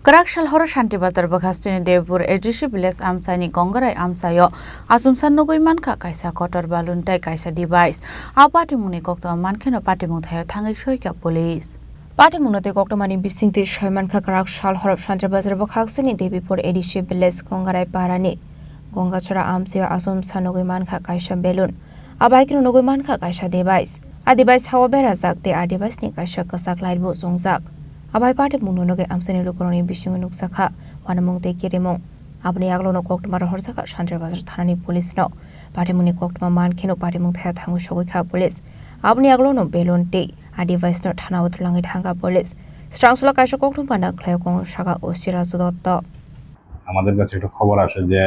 Khorang horo Santirbazar Chini Tripura Edisi Village Amchai Gangarai Amchaio Amchumsa Nugwimankha Kaisa Kotor baluntai Kaisa device Patimuni Kokto Mankeno Patimuthayo Thangai Soika Police Patimunate Koktomani Bisingti Shaimankha Khorang horo Santirbazar Chini Tripura Edisi Village Gangarai Parani Gongachora Amchaio Amchumsa Nugwimankha Kaisa belun Abaikino Nugwimankha Kaisa device device hawabera zakte device ni Kaisa kasak laitbo zongjak Abai party mununoge amsani lukuroni bisingu nuksakha wanamung te kiremong abni aglono koktma rohorsaka Santirbazar thanani police no party muni koktma mankheno party mung thaya thangu sogikha police abni aglono belon te device no thana utlangi thanga police strangsula kaisa koktum pana khlekong saka osira judotto আমাদের কাছে একটা খবর আসে যে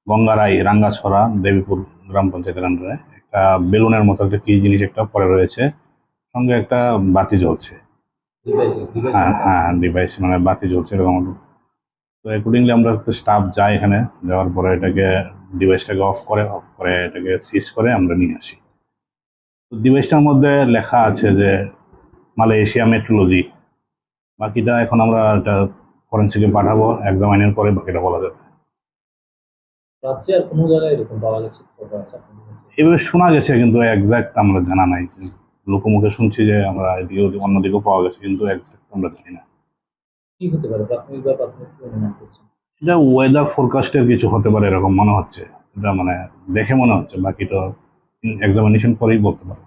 গঙ্গারাই রাঙ্গাছড়া দেবীপুর গ্রাম পঞ্চায়েতের আন্ডারে একটা বেলুনের মতো একটা কি জিনিস একটা পড়ে রয়েছে সঙ্গে একটা বাতি জ্বলছে হ্যাঁ ডিভাইস মানে বাতি জ্বলছে এরকম তো অ্যাকর্ডিংলি আমরা স্টাফ যাই এখানে যাওয়ার পরে এটাকে ডিভাইসটাকে অফ করে এটাকে সিজ করে আমরা নিয়ে আসি তো ডিভাইসটার মধ্যে লেখা আছে যে মালয়েশিয়া মেট্রোলজি বাকিটা এখন আমরা এটা ফরেন্সিকে পাঠাবো এক্সামাইনের পরে বাকিটা বলা যাবে এভাবে শোনা গেছে কিন্তু এক্সাক্ট আমরা জানা নাই লোকমুখে শুনছি যে আমরা এদিকে অন্যদিকেও পাওয়া গেছে কিন্তু এক্সাক্ট আমরা জানি না কি হতে পারে প্রাথমিক অনুমান করছেন এটা ওয়েদার ফোরকাস্টের কিছু হতে পারে এরকম মনে হচ্ছে এটা মানে দেখে মনে হচ্ছে বাকিটা এক্সামিনেশন পরেই বলতে পারবো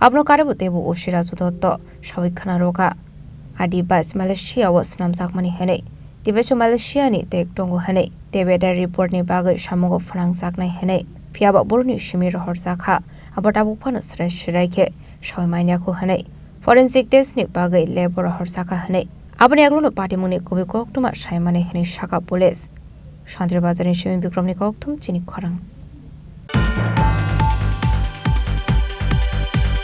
Abno karebo tebu osira judotto sawikhana roga device Malaysia was namjakmani hene device Malaysia ni tek tongo hene tebeda report ni bagai samugo Khorang saknai hene fiaba borni shimi rohor jakha abatabu phano sraike soimaina ko hene forensic test ni bagai lab rohor jakha hene abani aglono patimuni kobi koktuma saimane hene shaka police Santirbazar ni shimi bikromni koktum Chini Khorang